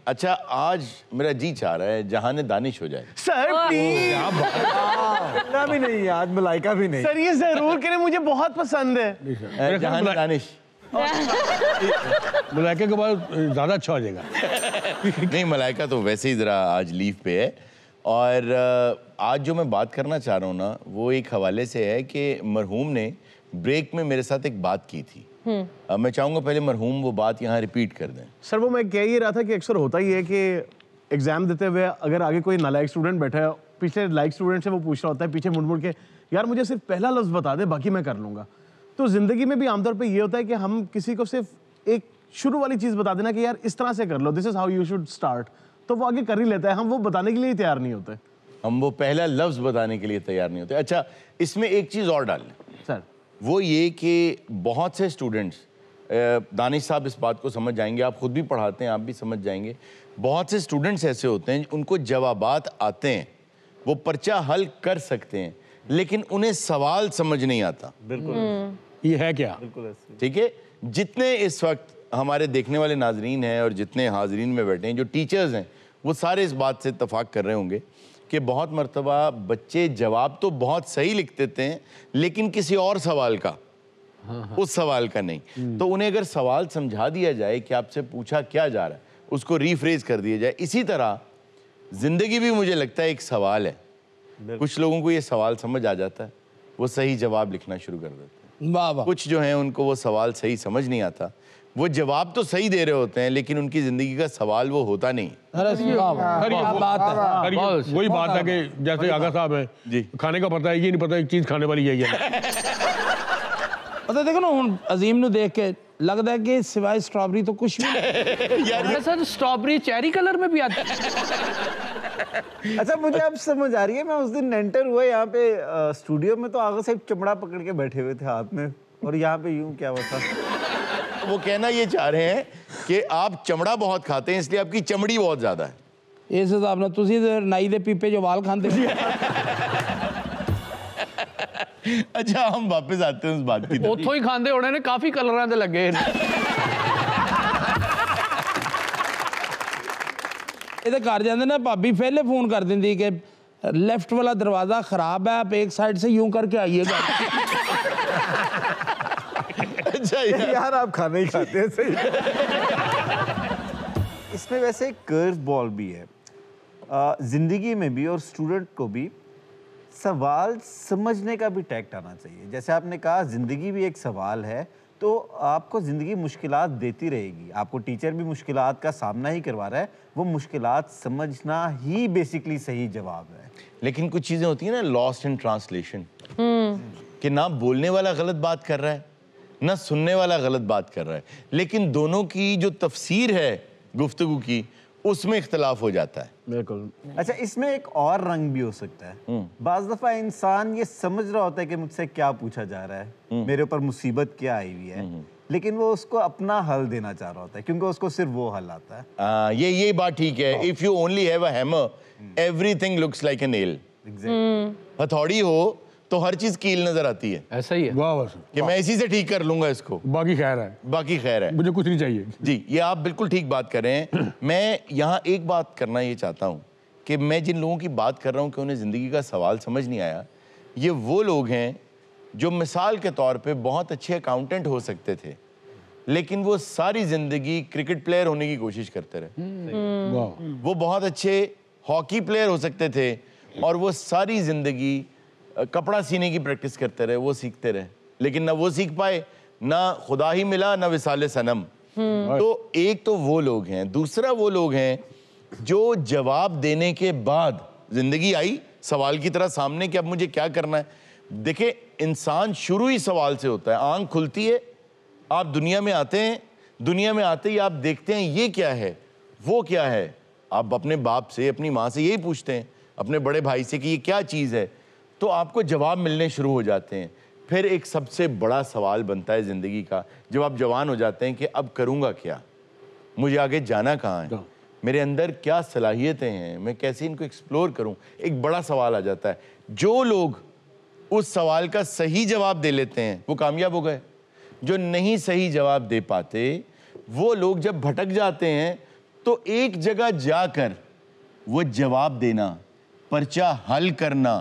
अच्छा आज मेरा जी चाह रहा है जहान दानिश हो जाए। Sir please. इतना भी नहीं है आज, मलाइका भी नहीं। सर ये जरूर करें, मुझे बहुत पसंद है। जहान दानिश मलाइका के बाद ज्यादा अच्छा हो जाएगा। नहीं, मलाइका तो वैसे ही जरा आज लीव पे है। और आज जो मैं बात करना चाह रहा हूँ ना, वो एक हवाले से है कि मरहूम ने ब्रेक में मेरे साथ एक बात की थी। मैं चाहूँगा पहले मरहूम वो बात यहाँ रिपीट कर दें। सर वो मैं कह ही रहा था कि अक्सर होता ही है कि एग्जाम देते हुए अगर आगे कोई नालायक स्टूडेंट बैठा है, पिछले लाइक स्टूडेंट से वो पूछ रहा होता है पीछे मुड़ मुड़ के, यार मुझे सिर्फ पहला लफ्ज़ बता दे, बाकी मैं कर लूँगा। तो ज़िंदगी में भी आमतौर पे ये होता है कि हम किसी को सिर्फ एक शुरू वाली चीज़ बता देना कि यार इस तरह से कर लो, this is how you should start, तो वो आगे कर ही लेता है। हम वो बताने के लिए तैयार नहीं होते, हम वो पहला लफ्ज़ बताने के लिए तैयार नहीं होते। अच्छा, इसमें एक चीज़ और डाल लें सर, वो ये कि बहुत से स्टूडेंट्स, दानिश साहब इस बात को समझ जाएंगे, आप खुद भी पढ़ाते हैं, आप भी समझ जाएंगे, बहुत से स्टूडेंट्स ऐसे होते हैं उनको जवाबात आते हैं, वो पर्चा हल कर सकते हैं, लेकिन उन्हें सवाल समझ नहीं आता। बिल्कुल ये है क्या? बिल्कुल ठीक है, जितने इस वक्त हमारे देखने वाले नाजरीन हैं और जितने हाजरीन में बैठे हैं, जो टीचर्स हैं, वो सारे इस बात से इत्तफाक कर रहे होंगे कि बहुत मर्तबा बच्चे जवाब तो बहुत सही लिख देते हैं, लेकिन किसी और सवाल का, उस सवाल का नहीं। तो उन्हें अगर सवाल समझा दिया जाए कि आपसे पूछा क्या जा रहा है, उसको रीफ्रेज कर दिया जाए। इसी तरह जिंदगी भी मुझे लगता है एक सवाल है। कुछ लोगों को ये सवाल समझ आ जाता है, वो सही जवाब लिखना शुरू कर देते हैं। वाह वाह। कुछ जो हैं उनको वो सवाल सही समझ नहीं आता, वो जवाब तो सही दे रहे होते हैं, लेकिन उनकी जिंदगी का सवाल वो होता नहीं। सर ये बात है, वही बात है कि जैसे आगा साहब है जी, खाने का पता है, ये नहीं पता एक चीज खाने वाली यही है। पता देखो ना हुन अजीम नु देख के लगता है कि सिवाय स्ट्रॉबेरी तो कुछ भी यार सर स्ट्रॉबेरी चेरी कलर में भी आती है। अच्छा मुझे अब समझ आ रही है, मैं उस दिन एंटर हुआ यहाँ पे स्टूडियो में, तो आगे से चमड़ा पकड़ के बैठे हुए थे हाथ में, और यहाँ पे यूं क्या हुआ था? वो कहना ये चाह रहे हैं कि आप चमड़ा बहुत खाते हैं, इसलिए आपकी चमड़ी बहुत ज्यादा है। इस हिसाब ਨਾਲ ਤੁਸੀਂ नाई दे पीपे जो वाल खाते हो। अच्छा हम वापस आते हैं उस बात की। ਉੱਥੋਂ ਹੀ ਖਾਂਦੇ ਹੋਣੇ ਨੇ, ਕਾਫੀ ਕਲਰਾਂ ਦੇ ਲੱਗੇ ਨੇ। ਇਹਦੇ ਘਰ ਜਾਂਦੇ ਨਾ ਭਾਬੀ ਪਹਿਲੇ फोन कर देंदी कि लेफ्ट वाला दरवाजा खराब है, आप एक साइड से यूं करके आइएगा। अच्छा यार आप खाना ही खाते हैं सही। इसमें वैसे एक कर्व बॉल भी है, जिंदगी में भी और स्टूडेंट को भी सवाल समझने का भी टैक्ट आना चाहिए। जैसे आपने कहा जिंदगी भी एक सवाल है, तो आपको ज़िंदगी मुश्किलात देती रहेगी, आपको टीचर भी मुश्किलात का सामना ही करवा रहा है, वो मुश्किलात समझना ही बेसिकली सही जवाब है। लेकिन कुछ चीज़ें होती हैं ना लॉस्ट इन ट्रांसलेशन, कि ना बोलने वाला गलत बात कर रहा है, ना सुनने वाला गलत बात कर रहा है, लेकिन दोनों की जो तफसीर है गुफ्तगू की, उसमें इख्तलाफ हो जाता है। बिल्कुल। अच्छा इसमें एक और रंग भी हो सकता है, बाज़ दफ़ा इंसान ये समझ रहा होता है कि मुझसे क्या पूछा जा रहा है, मेरे ऊपर मुसीबत क्या आई हुई है, लेकिन वो उसको अपना हल देना चाह रहा होता है, क्योंकि उसको सिर्फ वो हल आता है। ये बात ठीक है। If you only have a hammer everything looks like a nail. हथौड़ी हो तो हर चीज कील नजर आती है। ऐसा ही है। वाह बस कि मैं इसी से ठीक कर लूंगा इसको, बाकी खैर है, बाकी खैर है, मुझे कुछ नहीं चाहिए। जी ये आप बिल्कुल ठीक बात कर रहे हैं। मैं यहाँ एक बात करना ये चाहता हूँ कि मैं जिन लोगों की बात कर रहा हूँ कि उन्हें ज़िंदगी का सवाल समझ नहीं आया, ये वो लोग हैं जो मिसाल के तौर पे बहुत अच्छे अकाउंटेंट हो सकते थे, लेकिन वो सारी ज़िंदगी क्रिकेट प्लेयर होने की कोशिश करते रहे। वो बहुत अच्छे हॉकी प्लेयर हो सकते थे और वो सारी ज़िंदगी कपड़ा सीने की प्रैक्टिस करते रहे, वो सीखते रहे, लेकिन ना वो सीख पाए, ना खुदा ही मिला, ना विसाले सनम। तो एक तो वो लोग हैं, दूसरा वो लोग हैं जो जवाब देने के बाद जिंदगी आई सवाल की तरह सामने कि अब मुझे क्या करना है। देखिए इंसान शुरू ही सवाल से होता है। आंख खुलती है, आप दुनिया में आते हैं, दुनिया में आते ही आप देखते हैं ये क्या है, वो क्या है। आप अपने बाप से, अपनी माँ से यही पूछते हैं, अपने बड़े भाई से कि ये क्या चीज़ है, तो आपको जवाब मिलने शुरू हो जाते हैं। फिर एक सबसे बड़ा सवाल बनता है ज़िंदगी का जब आप जवान हो जाते हैं कि अब करूँगा क्या, मुझे आगे जाना कहाँ है, मेरे अंदर क्या सलाहियतें हैं, मैं कैसे इनको एक्सप्लोर करूँ। एक बड़ा सवाल आ जाता है। जो लोग उस सवाल का सही जवाब दे लेते हैं वो कामयाब हो गए। जो नहीं सही जवाब दे पाते, वो लोग जब भटक जाते हैं तो एक जगह जाकर वो जवाब देना, पर्चा हल करना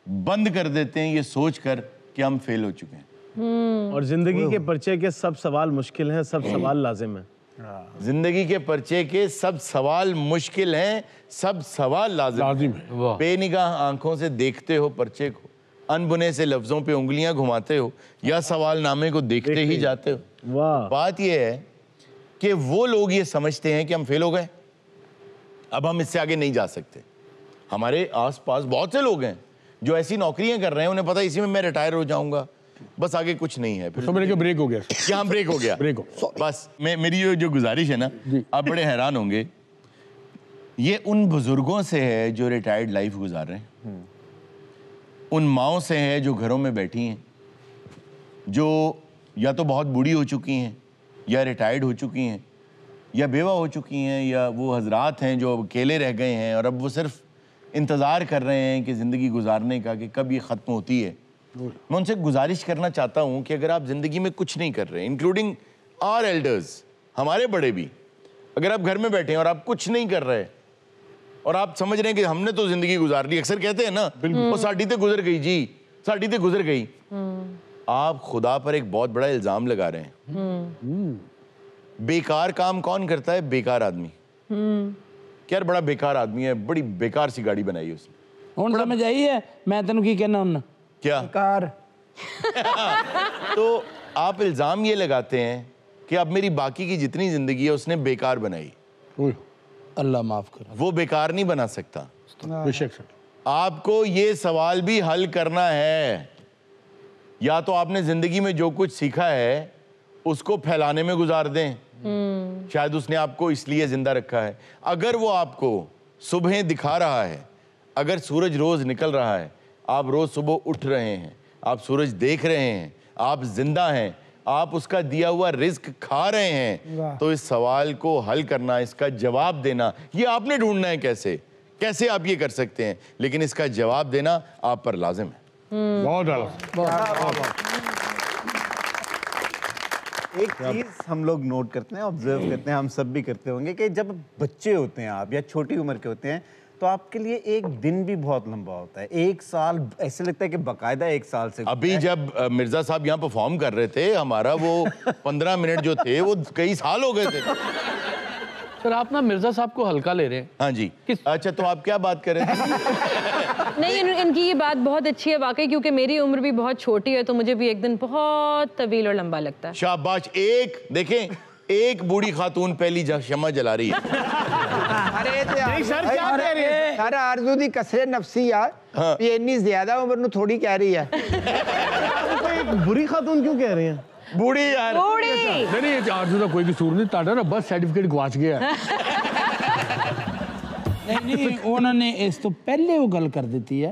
बंद कर देते हैं, ये सोचकर कि हम फेल हो चुके हैं। और जिंदगी के पर्चे के सब सवाल मुश्किल हैं, सब सवाल लाजिम हैं। जिंदगी के पर्चे के सब सवाल मुश्किल हैं, सब सवाल लाजिम है। बेनिगाह आंखों से देखते हो पर्चे को, अनबुने से लफ्जों पे उंगलियां घुमाते हो, या सवालनामे को देखते ही जाते हो। वाह। बात यह है कि वो लोग ये समझते हैं कि हम फेल हो गए, अब हम इससे आगे नहीं जा सकते। हमारे आसपास बहुत से लोग हैं जो ऐसी नौकरियां कर रहे हैं, उन्हें पता है इसी में मैं रिटायर हो जाऊंगा, बस आगे कुछ नहीं है। फिर समझ के ब्रेक हो गया। क्या ब्रेक हो गया? ब्रेक हो। बस मेरी जो गुजारिश है ना, आप बड़े हैरान होंगे, ये उन बुजुर्गों से है जो रिटायर्ड लाइफ गुजार रहे हैं, उन माओं से है जो घरों में बैठी हैं, जो या तो बहुत बूढ़ी हो चुकी हैं, या रिटायर्ड हो चुकी हैं, या बेवा हो चुकी हैं, या वो हजरात हैं जो अकेले रह गए हैं और अब वो सिर्फ इंतज़ार कर रहे हैं कि ज़िंदगी गुजारने का, कि कब ये ख़त्म होती है। मैं उनसे गुजारिश करना चाहता हूँ कि अगर आप ज़िंदगी में कुछ नहीं कर रहे, इंक्लूडिंग आवर एल्डर्स, हमारे बड़े भी, अगर आप घर में बैठे हैं और आप कुछ नहीं कर रहे और आप समझ रहे हैं कि हमने तो ज़िंदगी गुजार ली, अक्सर कहते हैं ना, वो साड़ी तो गुजर गई जी, साड़ी तो गुजर गई, आप खुदा पर एक बहुत बड़ा इल्ज़ाम लगा रहे हैं। बेकार काम कौन करता है? बेकार आदमी। क्या बड़ा बेकार आदमी है, बड़ी बेकार सी गाड़ी बनाई उसने। ਹੁਣ समझ आई है मैं तेन की कहना हूं? क्या कार। तो आप इल्जाम ये लगाते हैं कि अब मेरी बाकी की जितनी जिंदगी है उसने बेकार बनाई। अल्लाह माफ कर। वो बेकार नहीं बना सकता। बेशक सर। आपको ये सवाल भी हल करना है, या तो आपने जिंदगी में जो कुछ सीखा है उसको फैलाने में गुजार दें, शायद उसने आपको इसलिए जिंदा रखा है। अगर वो आपको सुबह दिखा रहा है, अगर सूरज रोज निकल रहा है, आप रोज सुबह उठ रहे हैं, आप सूरज देख रहे हैं, आप जिंदा हैं, आप उसका दिया हुआ रिस्क खा रहे हैं, तो इस सवाल को हल करना, इसका जवाब देना, ये आपने ढूंढना है कैसे आप ये कर सकते हैं, लेकिन इसका जवाब देना आप पर लाजिम है। बहुत एक चीज हम लोग नोट करते हैं, ऑब्जर्व करते हैं, हम सब भी करते होंगे कि जब बच्चे होते हैं आप, या छोटी उम्र के होते हैं, तो आपके लिए एक दिन भी बहुत लंबा होता है। एक साल ऐसे लगता है कि बकायदा एक साल से। अभी जब मिर्जा साहब यहाँ परफॉर्म कर रहे थे, हमारा वो 15 मिनट जो थे वो कई साल हो गए थे। सर आप ना मिर्जा साहब को हल्का ले रहे हैं। हाँ जी। अच्छा, तो आप क्या बात कर रहे थे? नहीं, इनकी ये बात बहुत अच्छी है वाकई, क्योंकि मेरी उम्र भी बहुत छोटी है, तो मुझे भी एक दिन बहुत तवील और लंबा लगता है। शाबाश। एक देखें, एक बूढ़ी खातून पहली शम्मा जला रही है। अरे सर क्या कह रहे हैं? सर आरज़ू दी कसरत नफसी यार, ये इतनी ज्यादा उम्र नु थोड़ी कह रही है। एक बुरी खातून क्यों कह रही हैं? बूढ़ी यार। नहीं आरज़ू का कोई कसूर नहीं, ताड़ा ना बस सर्टिफिकेट गवाच गया। नहीं, उन्होंने इस तो पहले वो गल कर देती है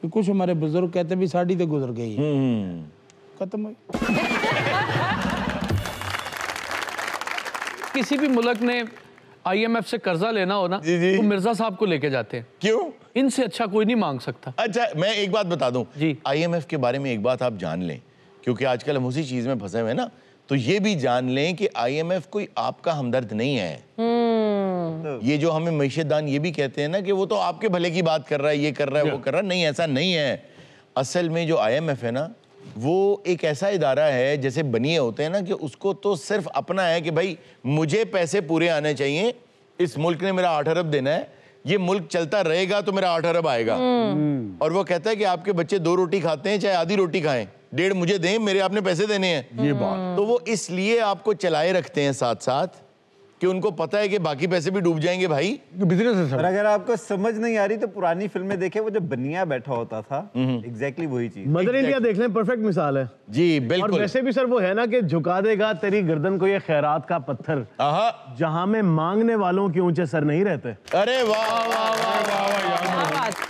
कि कुछ हमारे बुजुर्ग कहते भी साड़ी तो गुजर गई है, खत्म हो। किसी भी मुल्क ने IMF से कर्जा लेना हो ना, तो मिर्जा साहब को लेके जाते हैं। क्यों? इनसे अच्छा कोई नहीं मांग सकता। अच्छा, मैं एक बात बता दूं जी। IMF के बारे में एक बात आप जान लें, क्योंकि आजकल हम उसी चीज में फंसे हुए हैं ना, तो ये भी जान लें कि IMF कोई आपका हमदर्द नहीं है। ये जो हमें मईशतदान ये भी कहते हैं ना कि वो तो आपके भले की बात कर रहा है, ये कर रहा है, वो कर रहा है, नहीं, ऐसा नहीं है। असल में जो IMF है ना, वो एक ऐसा इदारा है, जैसे बनिए होते हैं ना, कि उसको तो सिर्फ अपना है कि भाई मुझे पैसे पूरे आने चाहिए, इस मुल्क ने मेरा 8 अरब देना है, ये मुल्क चलता रहेगा तो मेरा 8 अरब आएगा। और वो कहता है कि आपके बच्चे 2 रोटी खाते हैं, चाहे आधी रोटी खाएं, 1.5 मुझे दें, मेरे आपने पैसे देने हैं। ये बात तो वो इसलिए आपको चलाए रखते हैं साथ साथ, कि उनको पता है कि बाकी पैसे भी डूब जाएंगे भाई, बिजनेस है और सर। अगर आपको समझ नहीं आ रही तो पुरानी फिल्में देखें, वो जो बनिया बैठा होता था, एग्जैक्टली वही चीज। मदर इंडिया देख लें, परफेक्ट मिसाल है। जी और बिल्कुल। वैसे भी सर वो है ना कि झुका देगा तेरी गर्दन को ये खैरात का पत्थर, जहां में मांगने वालों के ऊंचे सर नहीं रहते। अरे वाह वाह वाह वाह।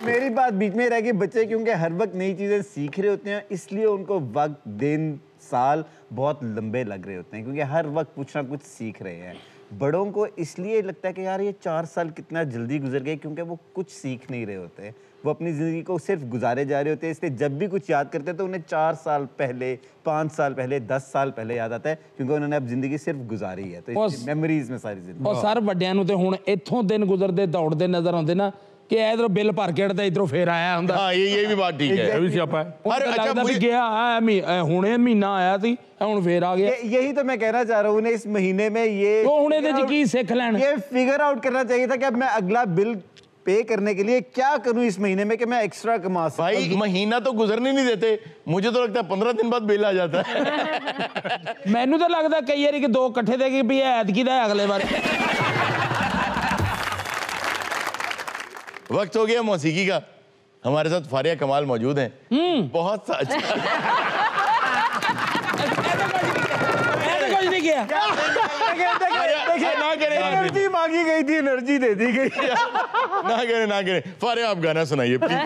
मेरी बात बीच में रह गई, बच्चे क्योंकि हर वक्त नई चीजें सीख रहे होते हैं, इसलिए उनको वक्त, दिन, साल बहुत लंबे लग रहे होते हैं, क्योंकि हर वक्त कुछ ना कुछ सीख रहे हैं। बड़ों को इसलिए लगता है कि यार ये 4 साल कितना जल्दी गुजर गए, क्योंकि वो कुछ सीख नहीं रहे होते, वो अपनी ज़िंदगी को सिर्फ गुजारे जा रहे होते हैं। इसलिए जब भी कुछ याद करते हैं तो उन्हें 4 साल पहले, 5 साल पहले, 10 साल पहले याद आता है, क्योंकि उन्होंने अब ज़िंदगी सिर्फ गुजारी है। तो मेमोरीज में सारी ज़िंदगी। और सर ਵੱਡਿਆਂ ਨੂੰ ਤੇ ਹੁਣ ਇੱਥੋਂ ਦਿਨ ਗੁਜ਼ਰਦੇ ਦੌੜਦੇ ਨਜ਼ਰ ਆਉਂਦੇ ਨਾ कि इधरों बिल भर के हटता इधरों फिर आया हुंदा। हाँ, ये भी बात ठीक है। ये भी सियापा है। और अच्छा मुझे गया हुणे महीना आया थी हुण फिर आ गया। यही तो मैं कहना चाह रहा हूँ, उन्हें इस महीने में ये तो हुण ਇਹਦੇ ਚ ਕੀ ਸਿੱਖ ਲੈਣ? ये फिगर आउट करना चाहिए था कि अब मैं अगला बिल पे करने के लिए क्या करूं इस महीने में कि मैं एक्स्ट्रा कमा सकूं। भाई महीना तो गुजरने नहीं देते, मुझे तो लगता है 15 दिन बाद बिल आ जाता है। मैनू तो लगता कई बार कि 2 इकट्ठे दे के भी ऐतकी दा अगले बार। वक्त हो गया मौसीकी का। हमारे साथ फारिया कमाल मौजूद हैं। बहुत सा अच्छा कुछ नहीं किया। ना करें, एनर्जी मांगी गई थी, एनर्जी दे दी गई। ना करें। फारिया आप गाना सुनाइए प्लीज।